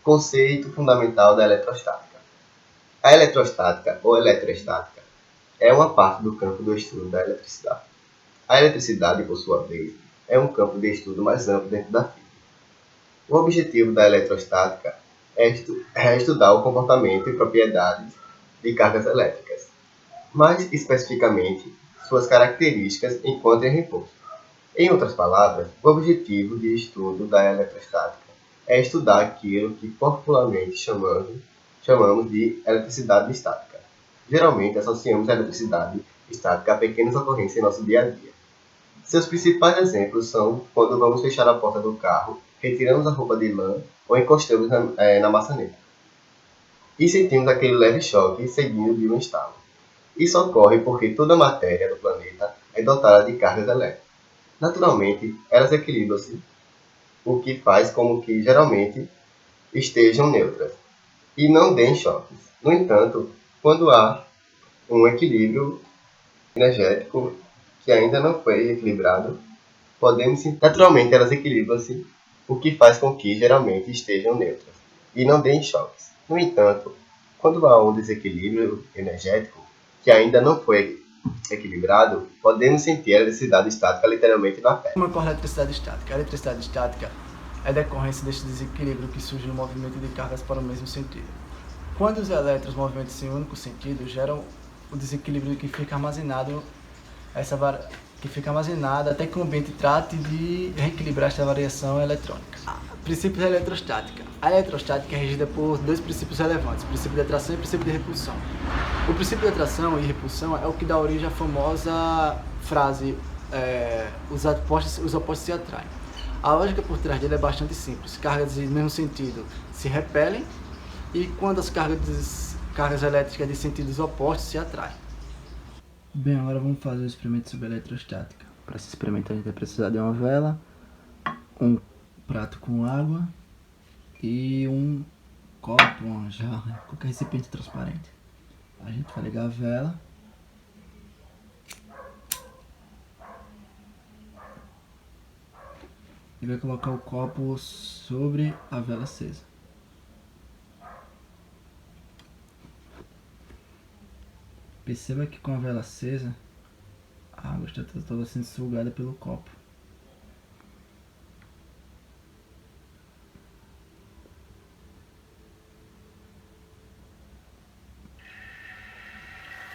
Conceito fundamental da eletrostática. A eletrostática ou eletroestática é uma parte do campo do estudo da eletricidade. A eletricidade, por sua vez, é um campo de estudo mais amplo dentro da física. O objetivo da eletrostática é estudar o comportamento e propriedades de cargas elétricas, mais especificamente suas características enquanto em repouso. Em outras palavras, o objetivo de estudo da eletrostática é estudar aquilo que popularmente chamamos de eletricidade estática. Geralmente associamos a eletricidade estática a pequenas ocorrências em nosso dia a dia. Seus principais exemplos são quando vamos fechar a porta do carro, retiramos a roupa de lã ou encostamos na maçaneta. E sentimos aquele leve choque seguido de um estalo. Isso ocorre porque toda a matéria do planeta é dotada de cargas elétricas. Naturalmente, elas equilibram-se, o que faz com que geralmente estejam neutras e não deem choques. No entanto, quando há um equilíbrio energético que ainda não foi equilibrado, naturalmente elas equilibram-se, o que faz com que geralmente estejam neutras e não deem choques. No entanto, quando há um desequilíbrio energético que ainda não foi equilibrado, podemos sentir a eletricidade estática literalmente na pele. Como ocorre a eletricidade estática? A eletricidade estática é decorrência deste desequilíbrio que surge no movimento de cargas para o mesmo sentido. Quando os elétrons movimentam-se em um único sentido, geram o desequilíbrio que fica armazenado até que o ambiente trate de reequilibrar esta variação eletrônica. Princípios da eletrostática. A eletrostática é regida por dois princípios relevantes, o princípio de atração e o princípio de repulsão. O princípio de atração e repulsão é o que dá origem à famosa frase os opostos se atraem. A lógica por trás dele é bastante simples. Cargas de mesmo sentido se repelem e quando as cargas elétricas de sentidos opostos se atraem. Bem, agora vamos fazer o experimento sobre eletrostática. Para esse experimento a gente vai precisar de uma vela, um prato com água e um copo, uma jarra, qualquer recipiente transparente. A gente vai ligar a vela e vai colocar o copo sobre a vela acesa. Perceba que com a vela acesa, a água está toda sendo sugada pelo copo.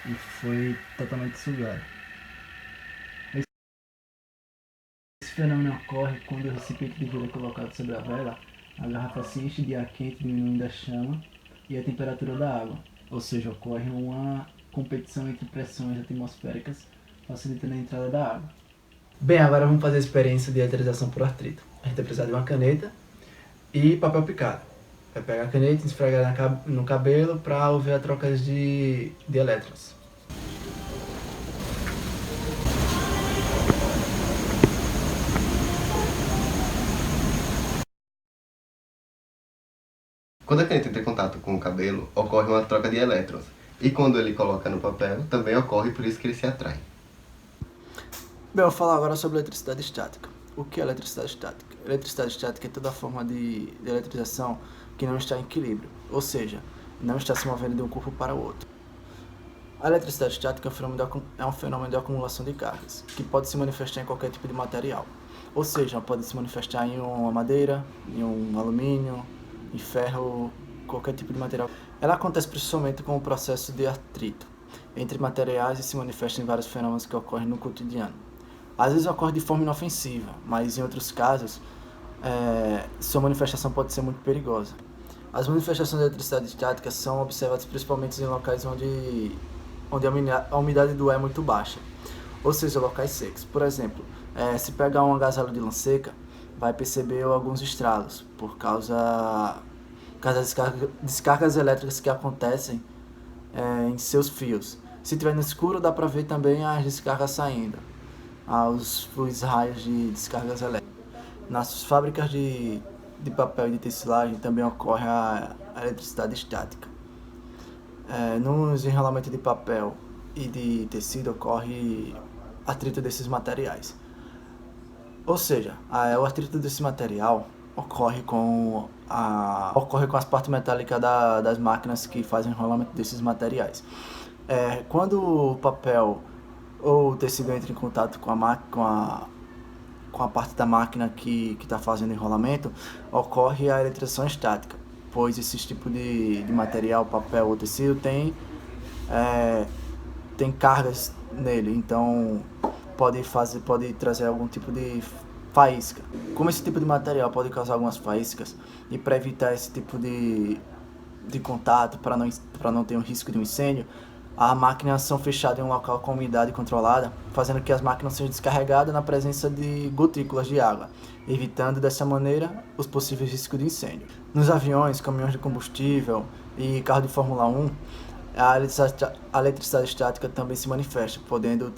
E foi totalmente sugada. Esse fenômeno ocorre quando o recipiente de vidro é colocado sobre a vela, a garrafa se enche de ar quente diminuindo a chama e a temperatura da água. Ou seja, ocorre uma competição entre pressões atmosféricas, facilitando a entrada da água. Bem, agora vamos fazer a experiência de eterização por atrito. A gente vai precisar de uma caneta e papel picado. Vai pegar a caneta e esfregar no cabelo para haver a troca de elétrons. Quando a caneta entra em contato com o cabelo, ocorre uma troca de elétrons. E quando ele coloca no papel, também ocorre, por isso que ele se atrai. Bem, eu vou falar agora sobre eletricidade estática. O que é eletricidade estática? Eletricidade estática é toda forma de eletrização que não está em equilíbrio, ou seja, não está se movendo de um corpo para o outro. A eletricidade estática é um fenômeno de acumulação de cargas, que pode se manifestar em qualquer tipo de material. Ou seja, pode se manifestar em uma madeira, em um alumínio, em ferro, qualquer tipo de material. Ela acontece principalmente com o processo de atrito entre materiais e se manifesta em vários fenômenos que ocorrem no cotidiano. Às vezes ocorre de forma inofensiva, mas em outros casos, sua manifestação pode ser muito perigosa. As manifestações de eletricidade estática são observadas principalmente em locais onde a umidade do ar é muito baixa, ou seja, locais secos. Por exemplo, se pegar um agasalho de lã seca, vai perceber alguns estralos por causa das descargas elétricas que acontecem em seus fios. Se estiver no escuro, dá para ver também as descargas saindo, os raios de descargas elétricas. Nas fábricas de papel e de tecelagem também ocorre a eletricidade estática. Nos enrolamentos de papel e de tecido ocorre atrito desses materiais. Ou seja, o atrito desse material ocorre com as partes metálicas das máquinas que fazem o enrolamento desses materiais. Quando o papel ou o tecido entra em contato com a parte da máquina que está fazendo o enrolamento, ocorre a eletrização estática, pois esse tipo de material, papel ou tecido, tem cargas nele, então pode trazer algum tipo de faísca. Como esse tipo de material pode causar algumas faíscas, e para evitar esse tipo de contato, para não ter um risco de um incêndio, as máquinas são fechadas em um local com umidade controlada, fazendo que as máquinas sejam descarregadas na presença de gotículas de água, evitando dessa maneira os possíveis riscos de incêndio. Nos aviões, caminhões de combustível e carros de Fórmula 1, a eletricidade estática também se manifesta, podendo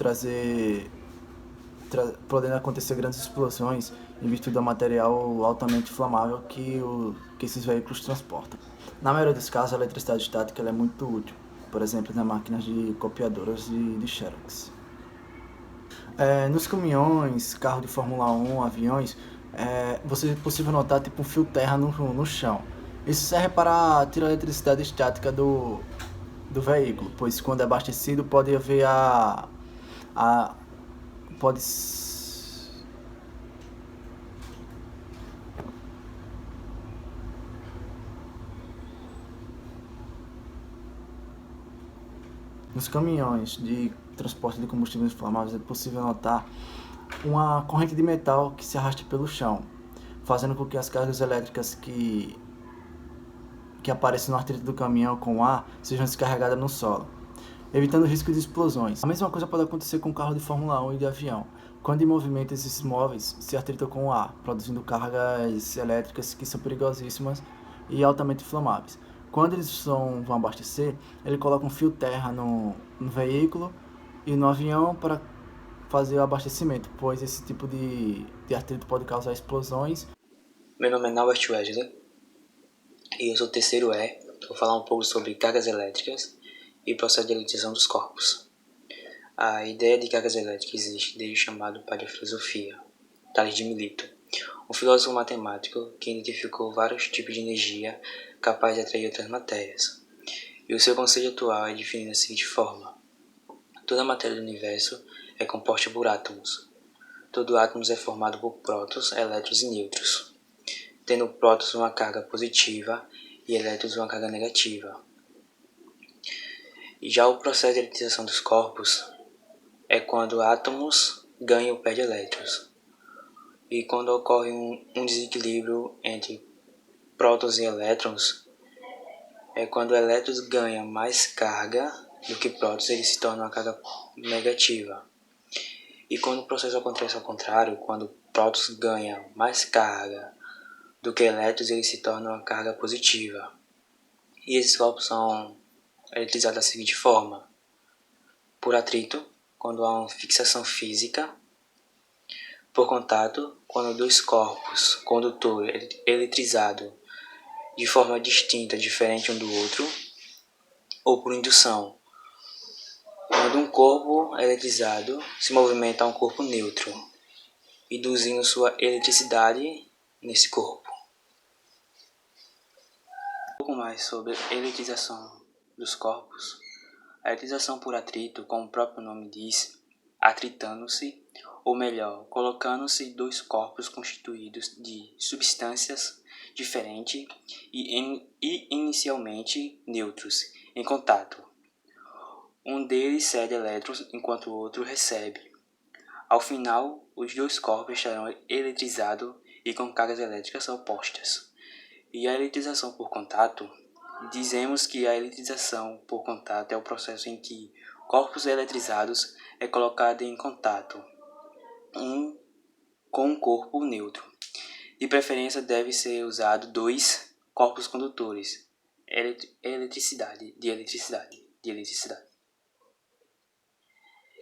acontecer grandes explosões em virtude do material altamente inflamável que esses veículos transportam. Na maioria dos casos, a eletricidade estática é muito útil, por exemplo, nas máquinas de copiadoras de Xerox. Nos caminhões, carros de Fórmula 1, aviões, você é possível notar tipo um fio terra no chão. Isso serve para tirar a eletricidade estática do veículo, pois quando é abastecido pode haver a pode Nos caminhões de transporte de combustíveis inflamáveis é possível notar uma corrente de metal que se arrasta pelo chão, fazendo com que as cargas elétricas que aparecem no atrito do caminhão com o ar sejam descarregadas no solo, evitando o risco de explosões. A mesma coisa pode acontecer com carro de Fórmula 1 e de avião. Quando em movimento, esses móveis se atritam com o ar, produzindo cargas elétricas que são perigosíssimas e altamente inflamáveis. Quando eles vão abastecer, ele coloca um fio terra no veículo e no avião para fazer o abastecimento, pois esse tipo de atrito pode causar explosões. Meu nome é Norbert Wesley e eu sou terceiro E. Vou falar um pouco sobre cargas elétricas e processo de eletrização dos corpos. A ideia de cargas elétricas existe desde o chamado pai da filosofia, Tales de Mileto, um filósofo matemático que identificou vários tipos de energia capazes de atrair outras matérias. E o seu conceito atual é definido da seguinte forma: toda a matéria do universo é composta por átomos. Todo átomo é formado por prótons, elétrons e nêutrons, tendo prótons uma carga positiva e elétrons uma carga negativa. E já o processo de eletrização dos corpos é quando átomos ganham ou perdem elétrons. E quando ocorre um desequilíbrio entre prótons e elétrons, é quando elétrons ganham mais carga do que prótons, eles se tornam uma carga negativa. E quando o processo acontece ao contrário, quando prótons ganham mais carga do que elétrons, eles se tornam uma carga positiva. E esses corpos são eletrizados da seguinte forma: por atrito, quando há uma fixação física; por contato, quando dois corpos condutores eletrizados de forma distinta, diferente um do outro; ou por indução, quando um corpo eletrizado se movimenta a um corpo neutro, induzindo sua eletricidade nesse corpo. Um pouco mais sobre a eletrização dos corpos. A eletrização por atrito, como o próprio nome diz, atritando-se, ou melhor, colocando-se dois corpos constituídos de substâncias diferentes e inicialmente neutros em contato. Um deles cede elétrons enquanto o outro recebe. Ao final, os dois corpos estarão eletrizados e com cargas elétricas opostas. E a eletrização por contato, dizemos que a eletrização por contato é o processo em que corpos eletrizados é colocado em contato com um corpo neutro. De preferência deve ser usado dois corpos condutores. Eletricidade.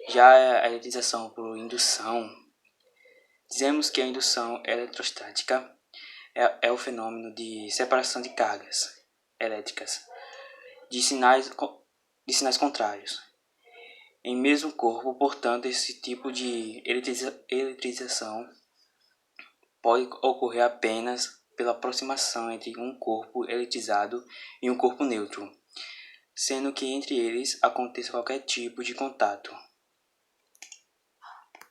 Já a eletrização por indução, dizemos que a indução eletrostática é o fenômeno de separação de cargas elétricas de sinais contrários em mesmo corpo. Portanto, esse tipo de eletrização pode ocorrer apenas pela aproximação entre um corpo eletrizado e um corpo neutro, sendo que entre eles aconteça qualquer tipo de contato.